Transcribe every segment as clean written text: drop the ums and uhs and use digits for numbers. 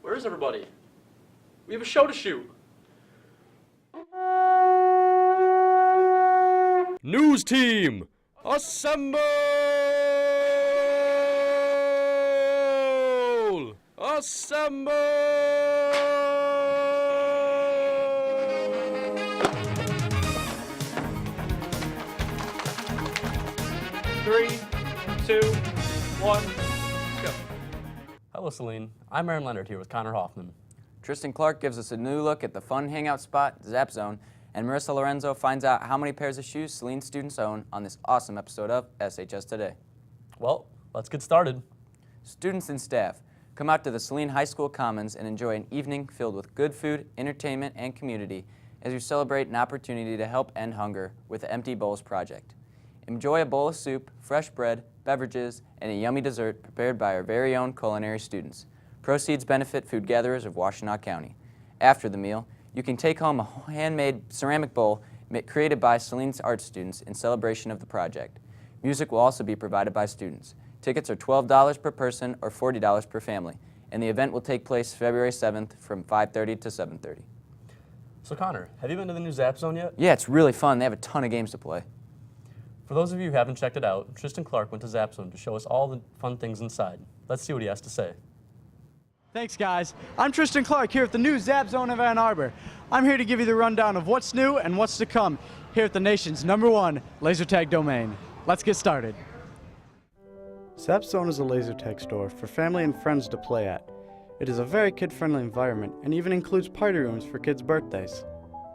Where is everybody? We have a show to shoot. News team, assemble! Assemble! 3, 2, 1, go. Hello, Saline. I'm Leonard here with Hoffman. Tristan Clark gives us a new look at the fun hangout spot, Zap Zone, and Marissa Lorenzo finds out how many pairs of shoes Saline students own on this awesome episode of SHS Today. Well, let's get started. Students and staff, come out to the Saline High School Commons and enjoy an evening filled with good food, entertainment, and community as you celebrate an opportunity to help end hunger with the Empty Bowls Project. Enjoy a bowl of soup, fresh bread, beverages, and a yummy dessert prepared by our very own culinary students. Proceeds benefit food gatherers of Washtenaw County. After the meal, you can take home a handmade ceramic bowl created by Saline's art students in celebration of the project. Music will also be provided by students. Tickets are $12 per person or $40 per family, and the event will take place February 7th from 5:30 to 7:30. So Connor, have you been to the new Zap Zone yet? Yeah, it's really fun. They have a ton of games to play. For those of you who haven't checked it out, Tristan Clark went to Zap Zone to show us all the fun things inside. Let's see what he has to say. Thanks, guys. I'm Tristan Clark here at the new Zap Zone of Ann Arbor. I'm here to give you the rundown of what's new and what's to come here at the nation's #1 laser tag domain. Let's get started. Zap Zone is a laser tag store for family and friends to play at. It is a very kid-friendly environment and even includes party rooms for kids' birthdays.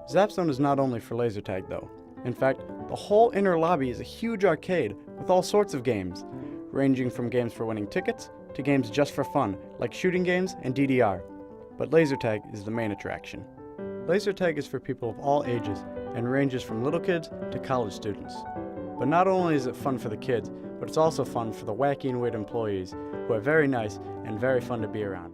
Zap Zone is not only for laser tag though. In fact, the whole inner lobby is a huge arcade with all sorts of games, ranging from games for winning tickets to games just for fun, like shooting games and DDR. But laser tag is the main attraction. Laser tag is for people of all ages and ranges from little kids to college students. But not only is it fun for the kids, but it's also fun for the wacky and weird employees, who are very nice and very fun to be around.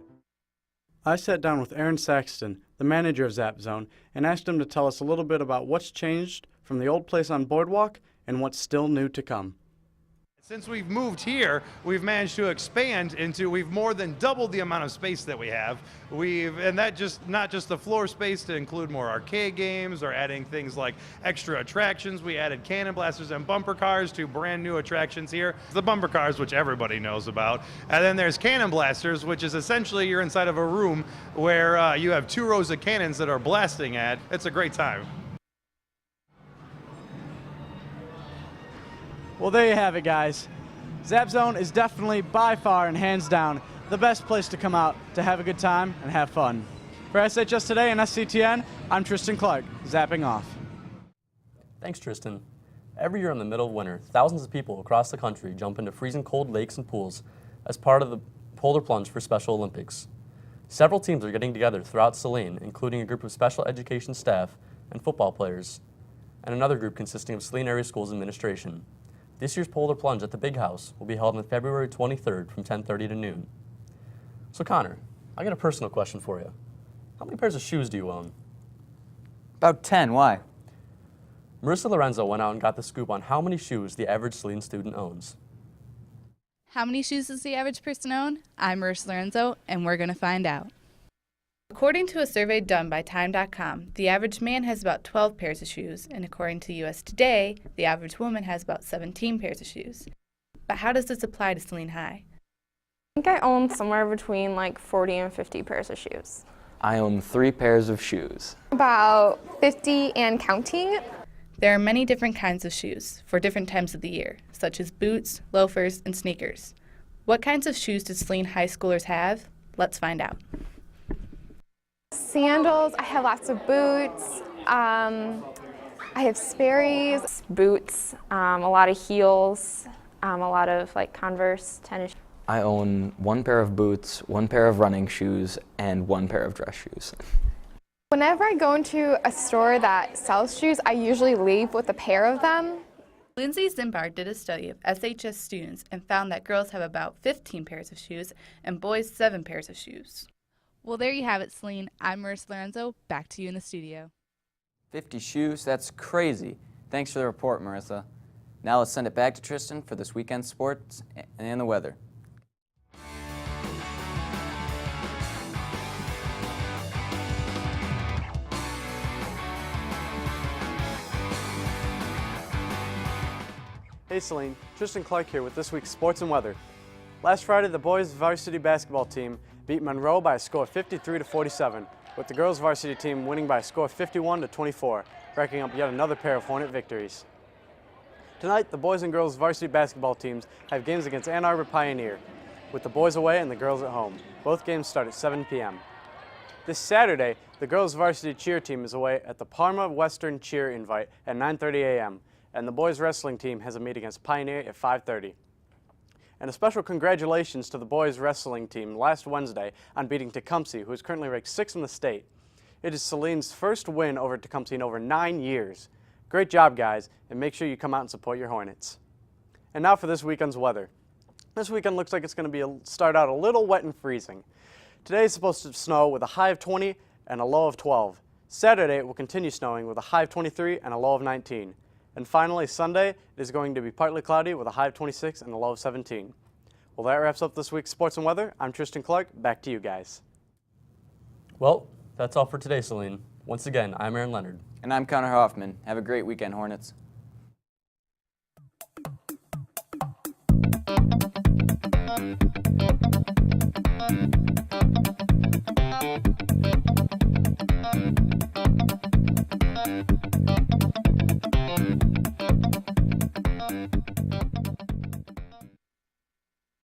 I sat down with Aaron Saxton, the manager of Zap Zone, and asked him to tell us a little bit about what's changed from the old place on Boardwalk and what's still new to come. Since we've moved here, we've managed to expand into, we've more than doubled the amount of space that we have. And that not just the floor space to include more arcade games or adding things like extra attractions. We added cannon blasters and bumper cars to brand new attractions here. The bumper cars, which everybody knows about. And then there's cannon blasters, which is essentially you're inside of a room where you have 2 rows of cannons that are blasting at. It's a great time. Well, there you have it, guys. Zap Zone is definitely, by far and hands down, the best place to come out to have a good time and have fun. For SHS Today and SCTN, I'm Tristan Clark, zapping off. Thanks, Tristan. Every year in the middle of winter, thousands of people across the country jump into freezing cold lakes and pools as part of the Polar Plunge for Special Olympics. Several teams are getting together throughout Saline, including a group of special education staff and football players, and another group consisting of Saline Area Schools Administration. This year's Polar Plunge at the Big House will be held on February 23rd from 10:30 to noon. So Connor, I got a personal question for you. How many pairs of shoes do you own? About 10, why? Marissa Lorenzo went out and got the scoop on how many shoes the average Saline student owns. How many shoes does the average person own? I'm Marissa Lorenzo, and we're going to find out. According to a survey done by Time.com, the average man has about 12 pairs of shoes, and according to US Today, the average woman has about 17 pairs of shoes. But how does this apply to Saline High? I think I own somewhere between like 40 and 50 pairs of shoes. I own 3 pairs of shoes. About 50 and counting. There are many different kinds of shoes for different times of the year, such as boots, loafers, and sneakers. What kinds of shoes do Saline high schoolers have? Let's find out. Sandals, I have lots of boots. I have Sperry's, boots, a lot of heels, a lot of like Converse, tennis. I own 1 pair of boots, 1 pair of running shoes, and 1 pair of dress shoes. Whenever I go into a store that sells shoes, I usually leave with a pair of them. Lindsay Zimbar did a study of SHS students and found that girls have about 15 pairs of shoes and boys 7 pairs of shoes. Well, there you have it, Saline. I'm Marissa Lorenzo. Back to you in the studio. 50 shoes? That's crazy. Thanks for the report, Marissa. Now let's send it back to Tristan for this weekend's sports and the weather. Hey Saline, Tristan Clark here with this week's sports and weather. Last Friday, the boys varsity basketball team beat Monroe by a score of 53-47, with the girls varsity team winning by a score of 51-24, racking up yet another pair of Hornet victories. Tonight, the boys and girls varsity basketball teams have games against Ann Arbor Pioneer, with the boys away and the girls at home. Both games start at 7 p.m. This Saturday, the girls varsity cheer team is away at the Parma Western Cheer Invite at 9:30 a.m., and the boys wrestling team has a meet against Pioneer at 5:30. And a special congratulations to the boys wrestling team last Wednesday on beating Tecumseh, who is currently ranked 6th in the state. It is Saline's first win over Tecumseh in over 9 years. Great job, guys, and make sure you come out and support your Hornets. And now for this weekend's weather. This weekend looks like it's going to start out a little wet and freezing. Today is supposed to snow with a high of 20 and a low of 12. Saturday it will continue snowing with a high of 23 and a low of 19. And finally, Sunday, it is going to be partly cloudy with a high of 26 and a low of 17. Well, that wraps up this week's sports and weather. I'm Tristan Clark. Back to you guys. Well, that's all for today, Saline. Once again, I'm Aaron Leonard. And I'm Connor Hoffman. Have a great weekend, Hornets.